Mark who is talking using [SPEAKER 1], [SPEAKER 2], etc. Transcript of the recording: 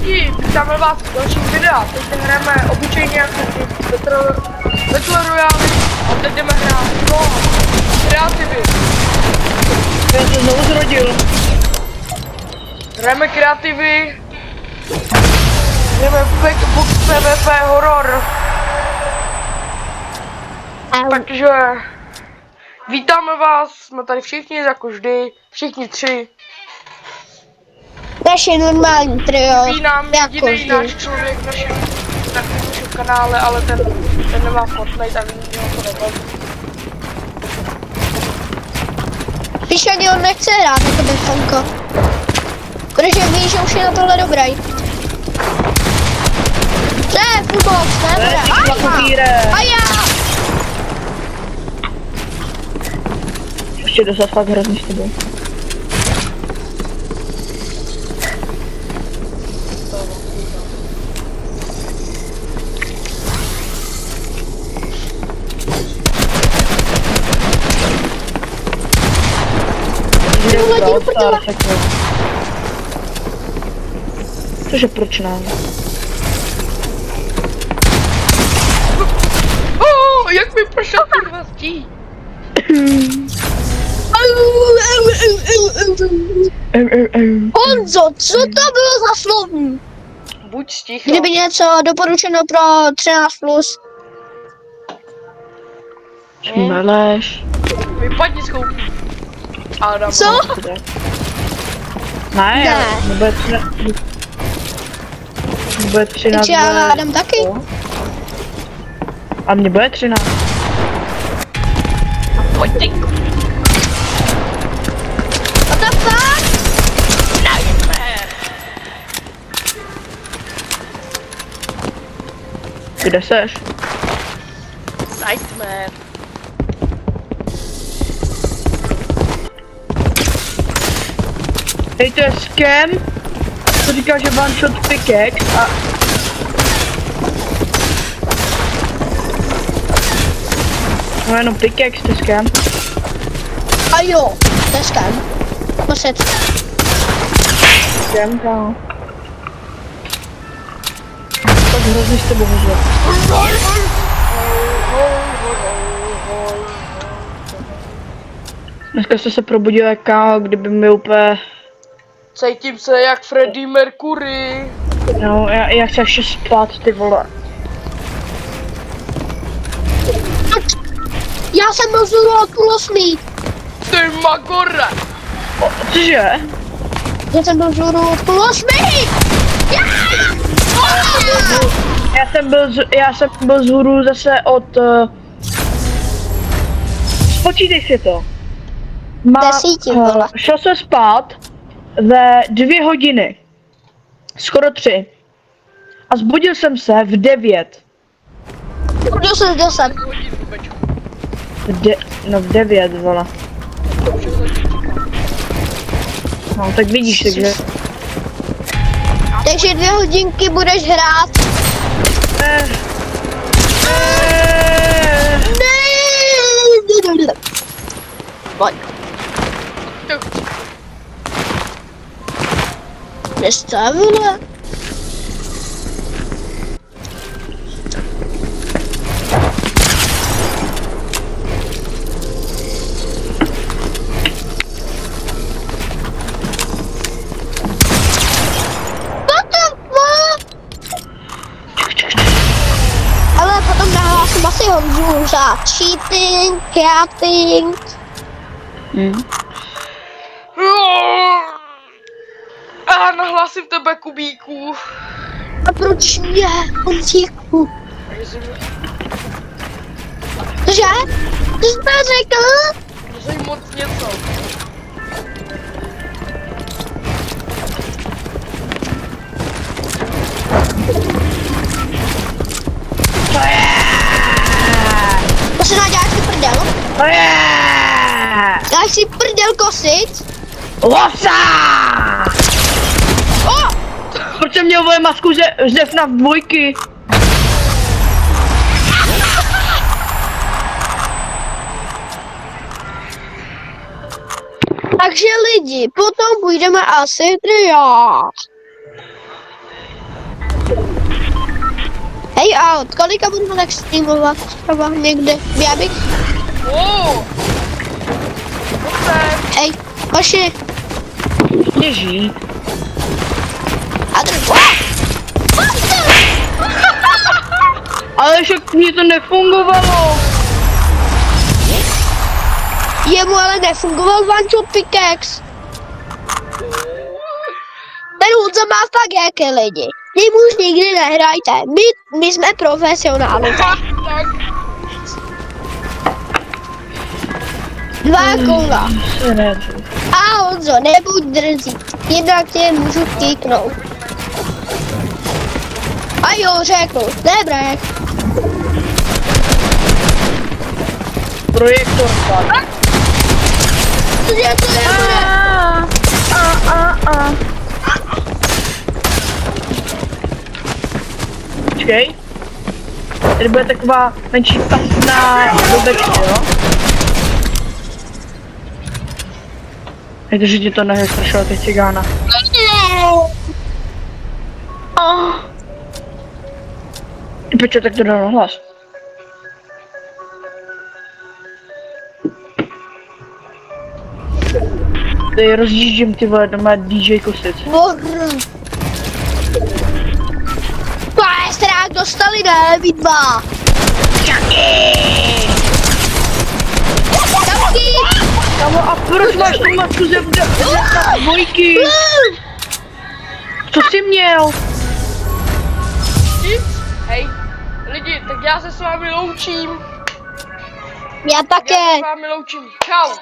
[SPEAKER 1] lidi, vítáme vás v dalším videu. Teď hrajeme obyčejně jako Battle Royale a teď jdeme hrát kreativy.
[SPEAKER 2] Já se znovu zrodil.
[SPEAKER 1] Hrajeme kreativy. Jdeme Box PvP horor. Takže vítáme vás, jsme tady všichni jako vždy, všichni tři.
[SPEAKER 3] Naše normální trio,
[SPEAKER 1] Ví nám
[SPEAKER 3] jako
[SPEAKER 1] jediný
[SPEAKER 3] vždy.
[SPEAKER 1] náš člověk na našem kanále, ale ten nemá Fortnite a něho to nebaví.
[SPEAKER 3] Když ani on nechce hrát jako Befanko. Protože ví, že už je na tohle dobrý. To je fullbox, ne? A já!
[SPEAKER 2] Ještě dostat fakt hrozně s tebou. Cože proč nám?
[SPEAKER 1] Jak mi prošel kurva stí?
[SPEAKER 3] Honzo, co to bylo za slovní?
[SPEAKER 1] Buď sticho.
[SPEAKER 3] Kdyby něco doporučeno pro 13+.
[SPEAKER 2] Meleš.
[SPEAKER 1] Vypadni z koupí. Adam.
[SPEAKER 3] Co?
[SPEAKER 2] Ne, nebude 13.
[SPEAKER 3] Takže já hádám taky.
[SPEAKER 2] A mě bude 13.
[SPEAKER 1] Pojď ty.
[SPEAKER 3] What the fuck?
[SPEAKER 2] Kde seš?
[SPEAKER 1] Nightmare.
[SPEAKER 2] Hej, to je scam. To říká, že one shot pickaxe a... No jenom pickaxe, to je scam.
[SPEAKER 3] A jo, to je scam. Poset.
[SPEAKER 2] Scam, kámo. Tak hrozně s tebou hodně. Dneska jste se probudil jak kámo, kdyby mi úplně...
[SPEAKER 1] Cítím se jak Freddie Mercury.
[SPEAKER 2] No, já chci ještě spát, ty vole.
[SPEAKER 3] Já jsem byl zhruba 8.
[SPEAKER 1] Ty magore.
[SPEAKER 2] Cože?
[SPEAKER 3] Já jsem byl zhruba 8.
[SPEAKER 2] Já jsem byl z hůru zase od... Spočítej si to.
[SPEAKER 3] 10, vole.
[SPEAKER 2] Šel jsem spát ve 2 hodiny. Skoro 3. A zbudil jsem se v 9.
[SPEAKER 3] Kdo se dostat?
[SPEAKER 2] V 9, vole. No, tak vidíš, takže...
[SPEAKER 3] Takže 2 hodinky budeš hrát. Ne. Pojď. Nestavila. Ale potom nahlásím asi Honzu za cheating, creating.
[SPEAKER 1] A nahlásím tebe, Kubíku.
[SPEAKER 3] A proč mě, Honzíku? Cože? Ty jsi to řekl?
[SPEAKER 1] Můžej moc něco.
[SPEAKER 3] To se dá dělat si prdel?
[SPEAKER 2] To je!
[SPEAKER 3] Dáš si prdel kosit?
[SPEAKER 2] Losa! Proč jsem měl vole masku z FNAF 2?
[SPEAKER 3] Takže lidi, potom půjdeme asi triáž. Hej, a od kolika budeme tak streamovat? Třeba někdy. Já bych... Hej, hoši.
[SPEAKER 2] Běží.
[SPEAKER 3] A ten...
[SPEAKER 2] Ale však mě to nefungovalo.
[SPEAKER 3] Jemu ale nefungoval Vančo pickaxe. Ten Honza má fakt jaké lidi. Vy už nikdy nehrajte. My jsme profesionálové.
[SPEAKER 1] Tak.
[SPEAKER 3] 2 kola.
[SPEAKER 2] Seredu.
[SPEAKER 3] A Honzo, nebuď drzý. Jinak tě můžu kýknout. A jo, řeknu. Nebrek.
[SPEAKER 2] Projektor spadl.
[SPEAKER 3] Cože to nebude?
[SPEAKER 2] Počkej. Tady bude taková menší pasná dobečka, jo? Takže ti to nevystrašilo, ty cigána. Ty piče, tak to dá na hlas. Tady rozjíždím ty vole doma DJ Kosic.
[SPEAKER 3] Strák dostali, ne, vy dva. Čauky.
[SPEAKER 2] Kamo, a proč máš tu masku ze dvojky? Co jsi měl?
[SPEAKER 1] Nic. Hej, lidi, tak já se s vámi loučím.
[SPEAKER 3] Já také.
[SPEAKER 1] Já se s vámi loučím. Čau.